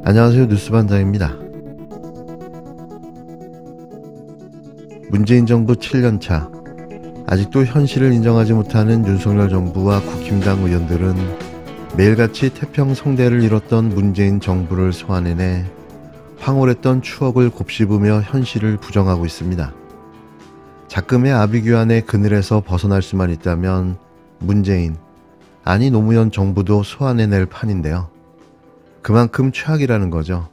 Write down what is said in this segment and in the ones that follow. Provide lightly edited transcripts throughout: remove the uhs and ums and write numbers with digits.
안녕하세요. 뉴스반장입니다. 문재인 정부 7년차. 아직도 현실을 인정하지 못하는 윤석열 정부와 국힘당 의원들은 매일같이 태평성대를 이뤘던 문재인 정부를 소환해내 황홀했던 추억을 곱씹으며 현실을 부정하고 있습니다. 작금의 아비규환의 그늘에서 벗어날 수만 있다면 문재인, 아니 노무현 정부도 소환해낼 판인데요. 그만큼 최악이라는 거죠.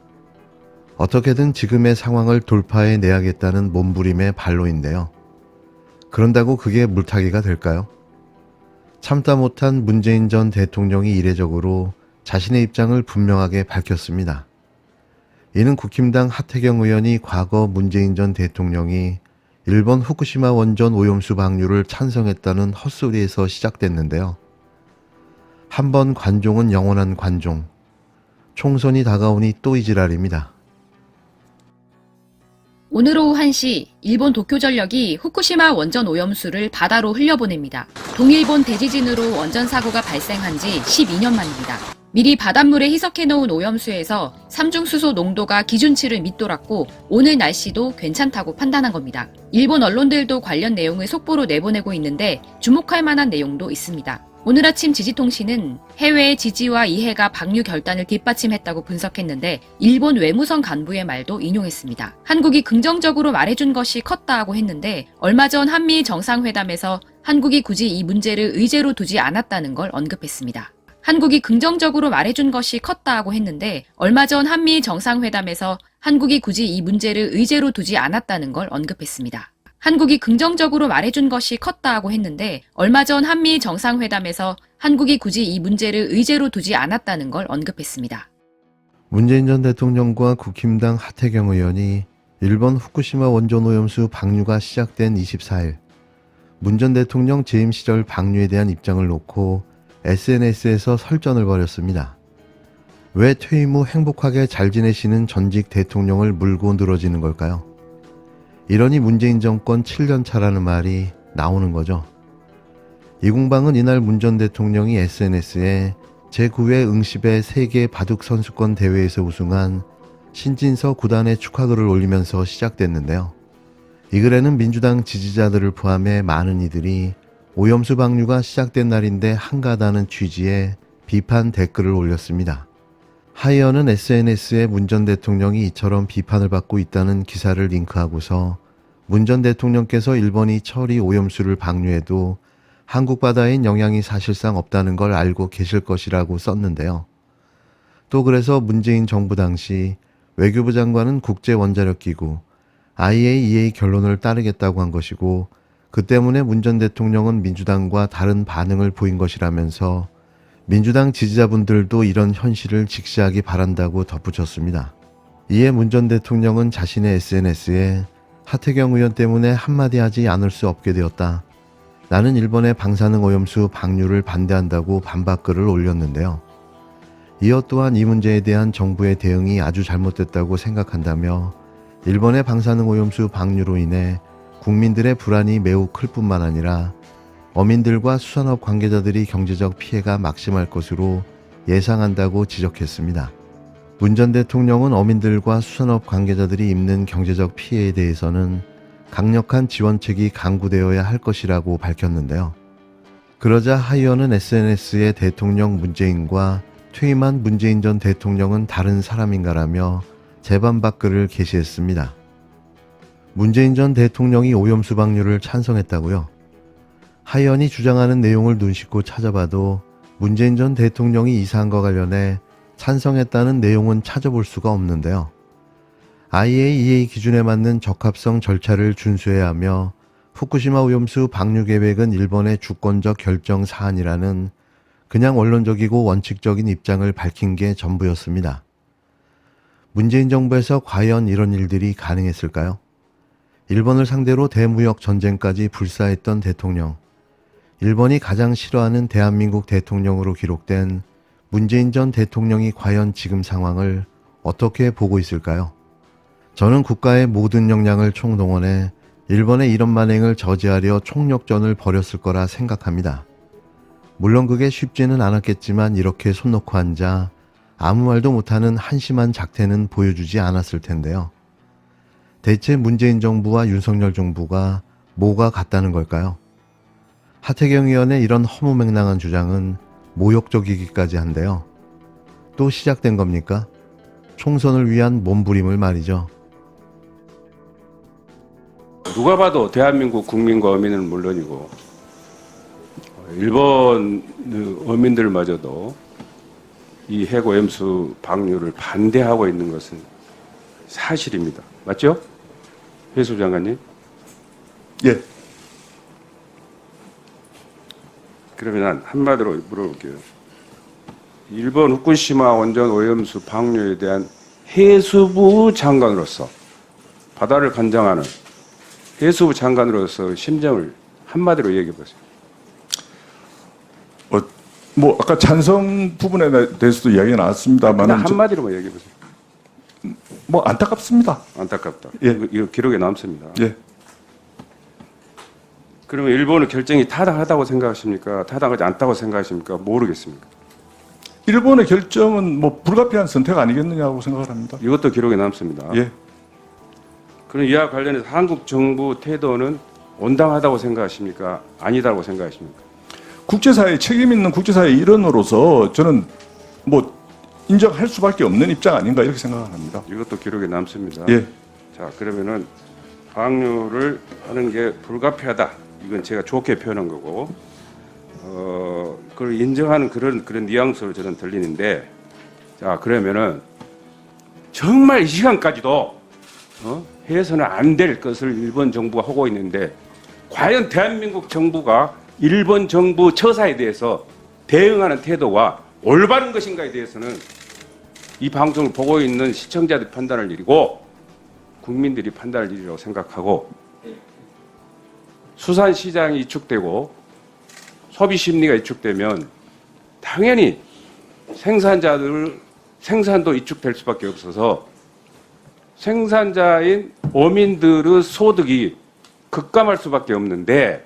어떻게든 지금의 상황을 돌파해내야겠다는 몸부림의 발로인데요. 그런다고 그게 물타기가 될까요? 참다 못한 문재인 전 대통령이 이례적으로 자신의 입장을 분명하게 밝혔습니다. 이는 국힘당 하태경 의원이 과거 문재인 전 대통령이 일본 후쿠시마 원전 오염수 방류를 찬성했다는 헛소리에서 시작됐는데요. 한 번 관종은 영원한 관종. 총선이 다가오니 또 이 지랄입니다. 오늘 오후 1시 일본 도쿄전력이 후쿠시마 원전 오염수를 바다로 흘려보냅니다. 동일본 대지진으로 원전 사고가 발생한 지 12년 만입니다. 미리 바닷물에 희석해놓은 오염수에서 삼중수소 농도가 기준치를 밑돌았고 오늘 날씨도 괜찮다고 판단한 겁니다. 일본 언론들도 관련 내용을 속보로 내보내고 있는데 주목할 만한 내용도 있습니다. 오늘 아침 지지통신은 해외의 지지와 이해가 방류 결단을 뒷받침했다고 분석했는데 일본 외무성 간부의 말도 인용했습니다. 한국이 긍정적으로 말해준 것이 컸다고 했는데 얼마 전 한미 정상회담에서 한국이 굳이 이 문제를 의제로 두지 않았다는 걸 언급했습니다. 한국이 긍정적으로 말해준 것이 컸다고 했는데 얼마 전 한미 정상회담에서 한국이 굳이 이 문제를 의제로 두지 않았다는 걸 언급했습니다. 한국이 긍정적으로 말해준 것이 컸다고 했는데 얼마 전 한미 정상회담에서 한국이 굳이 이 문제를 의제로 두지 않았다는 걸 언급했습니다. 문재인 전 대통령과 국힘당 하태경 의원이 일본 후쿠시마 원전 오염수 방류가 시작된 24일 문 전 대통령 재임 시절 방류에 대한 입장을 놓고 SNS에서 설전을 벌였습니다. 왜 퇴임 후 행복하게 잘 지내시는 전직 대통령을 물고 늘어지는 걸까요? 이러니 문재인 정권 7년 차라는 말이 나오는 거죠. 이 공방은 이날 문 전 대통령이 SNS에 제9회 응시배 세계 바둑 선수권 대회에서 우승한 신진서 구단의 축하글을 올리면서 시작됐는데요. 이 글에는 민주당 지지자들을 포함해 많은 이들이 오염수 방류가 시작된 날인데 한가하다는 취지의 비판 댓글을 올렸습니다. 하이어는 SNS에 문 전 대통령이 이처럼 비판을 받고 있다는 기사를 링크하고서 문 전 대통령께서 일본이 처리 오염수를 방류해도 한국 바다엔 영향이 사실상 없다는 걸 알고 계실 것이라고 썼는데요. 또 그래서 문재인 정부 당시 외교부 장관은 국제원자력기구 IAEA 결론을 따르겠다고 한 것이고 그 때문에 문 전 대통령은 민주당과 다른 반응을 보인 것이라면서 민주당 지지자분들도 이런 현실을 직시하기 바란다고 덧붙였습니다. 이에 문 전 대통령은 자신의 SNS에 하태경 의원 때문에 한마디 하지 않을 수 없게 되었다. 나는 일본의 방사능 오염수 방류를 반대한다고 반박글을 올렸는데요. 이어 또한 이 문제에 대한 정부의 대응이 아주 잘못됐다고 생각한다며 일본의 방사능 오염수 방류로 인해 국민들의 불안이 매우 클 뿐만 아니라 어민들과 수산업 관계자들이 경제적 피해가 막심할 것으로 예상한다고 지적했습니다. 문 전 대통령은 어민들과 수산업 관계자들이 입는 경제적 피해에 대해서는 강력한 지원책이 강구되어야 할 것이라고 밝혔는데요. 그러자 하이어는 SNS에 대통령 문재인과 퇴임한 문재인 전 대통령은 다른 사람인가라며 재반박글을 게시했습니다. 문재인 전 대통령이 오염수 방류를 찬성했다고요? 하이언이 주장하는 내용을 눈 씻고 찾아봐도 문재인 전 대통령이 이 사안과 관련해 찬성했다는 내용은 찾아볼 수가 없는데요. IAEA 기준에 맞는 적합성 절차를 준수해야 하며 후쿠시마 오염수 방류 계획은 일본의 주권적 결정 사안이라는 그냥 원론적이고 원칙적인 입장을 밝힌 게 전부였습니다. 문재인 정부에서 과연 이런 일들이 가능했을까요? 일본을 상대로 대무역 전쟁까지 불사했던 대통령, 일본이 가장 싫어하는 대한민국 대통령으로 기록된 문재인 전 대통령이 과연 지금 상황을 어떻게 보고 있을까요? 저는 국가의 모든 역량을 총동원해 일본의 이런 만행을 저지하려 총력전을 벌였을 거라 생각합니다. 물론 그게 쉽지는 않았겠지만 이렇게 손 놓고 앉아 아무 말도 못하는 한심한 작태는 보여주지 않았을 텐데요. 대체 문재인 정부와 윤석열 정부가 뭐가 같다는 걸까요? 하태경 의원의 이런 허무맹랑한 주장은 모욕적이기까지 한데요. 또 시작된 겁니까? 총선을 위한 몸부림을 말이죠. 누가 봐도 대한민국 국민과 어민은 물론이고 일본 어민들마저도 이 해고염수 방류를 반대하고 있는 것은 사실입니다. 맞죠? 해수 장관님? 예. 그러면 한마디로 물어볼게요. 일본 후쿠시마 원전 오염수 방류에 대한 해수부 장관으로서 바다를 관장하는 해수부 장관으로서 심정을 한마디로 얘기해 보세요. 뭐 아까 찬성 부분에 대해서도 이야기가 나왔습니다만 한마디로만 얘기해 보세요. 뭐 안타깝습니다. 안타깝다. 예. 이거 기록에 남습니다. 예. 그러면 일본의 결정이 타당하다고 생각하십니까? 타당하지 않다고 생각하십니까? 모르겠습니다. 일본의 결정은 뭐 불가피한 선택 아니겠느냐고 생각을 합니다. 이것도 기록에 남습니다. 예. 그럼 이와 관련해서 한국 정부 태도는 온당하다고 생각하십니까? 아니다고 생각하십니까? 국제사회 책임 있는 국제사회 일원으로서 저는 뭐 인정할 수밖에 없는 입장 아닌가 이렇게 생각을 합니다. 이것도 기록에 남습니다. 예. 자, 그러면은 방류를 하는 게 불가피하다. 이건 제가 좋게 표현한 거고, 그걸 인정하는 그런 뉘앙스로 저는 들리는데, 자, 그러면은 정말 이 시간까지도 해서는 안 될 것을 일본 정부가 하고 있는데, 과연 대한민국 정부가 일본 정부 처사에 대해서 대응하는 태도가 올바른 것인가에 대해서는 이 방송을 보고 있는 시청자들이 판단할 일이고 국민들이 판단할 일이라고 생각하고, 수산시장이 위축되고 소비 심리가 위축되면 당연히 생산자들 생산도 위축될 수밖에 없어서 생산자인 어민들의 소득이 급감할 수밖에 없는데,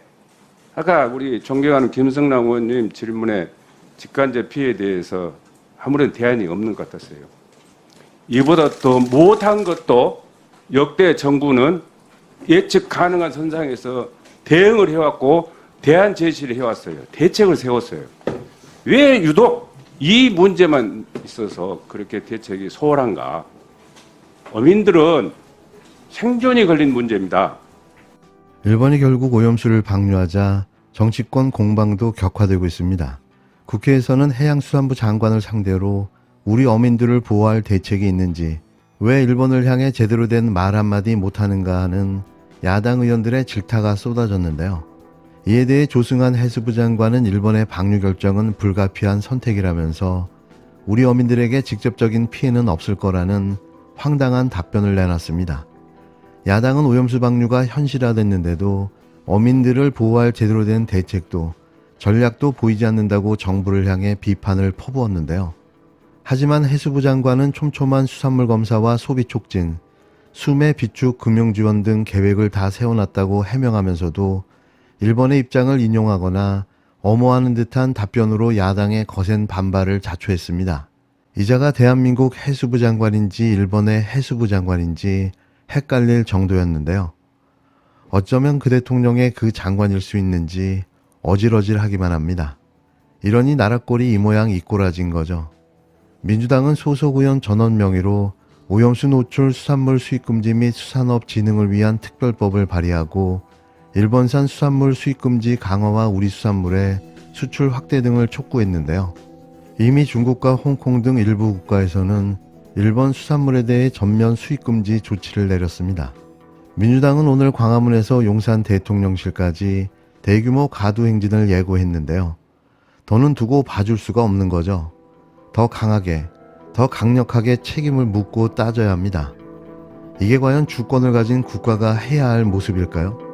아까 우리 존경하는 김성남 의원님 질문에 직간접 피해에 대해서 아무런 대안이 없는 것 같았어요. 이보다 더 못한 것도 역대 정부는 예측 가능한 선상에서 대응을 해왔고 대안 제시를 해왔어요. 대책을 세웠어요. 왜 유독 이 문제만 있어서 그렇게 대책이 소홀한가? 어민들은 생존이 걸린 문제입니다. 일본이 결국 오염수를 방류하자 정치권 공방도 격화되고 있습니다. 국회에서는 해양수산부 장관을 상대로 우리 어민들을 보호할 대책이 있는지, 왜 일본을 향해 제대로 된 말 한마디 못하는가 하는 야당 의원들의 질타가 쏟아졌는데요. 이에 대해 조승환 해수부 장관은 일본의 방류 결정은 불가피한 선택이라면서 우리 어민들에게 직접적인 피해는 없을 거라는 황당한 답변을 내놨습니다. 야당은 오염수 방류가 현실화됐는데도 어민들을 보호할 제대로 된 대책도 전략도 보이지 않는다고 정부를 향해 비판을 퍼부었는데요. 하지만 해수부 장관은 촘촘한 수산물 검사와 소비 촉진, 수매 비축 금융 지원 등 계획을 다 세워놨다고 해명하면서도 일본의 입장을 인용하거나 엄호하는 듯한 답변으로 야당의 거센 반발을 자초했습니다. 이자가 대한민국 해수부 장관인지 일본의 해수부 장관인지 헷갈릴 정도였는데요. 어쩌면 그 대통령의 그 장관일 수 있는지 어질어질하기만 합니다. 이러니 나라꼴이 이 모양 이 꼴아진 거죠. 민주당은 소속 의원 전원 명의로 오염수 노출 수산물 수입 금지 및 수산업 진흥을 위한 특별법을 발의하고 일본산 수산물 수입 금지 강화와 우리 수산물의 수출 확대 등을 촉구했는데요. 이미 중국과 홍콩 등 일부 국가에서는 일본 수산물에 대해 전면 수입 금지 조치를 내렸습니다. 민주당은 오늘 광화문에서 용산 대통령실까지 대규모 가두 행진을 예고했는데요. 더는 두고 봐줄 수가 없는 거죠. 더 강하게, 더 강력하게 책임을 묻고 따져야 합니다. 이게 과연 주권을 가진 국가가 해야 할 모습일까요?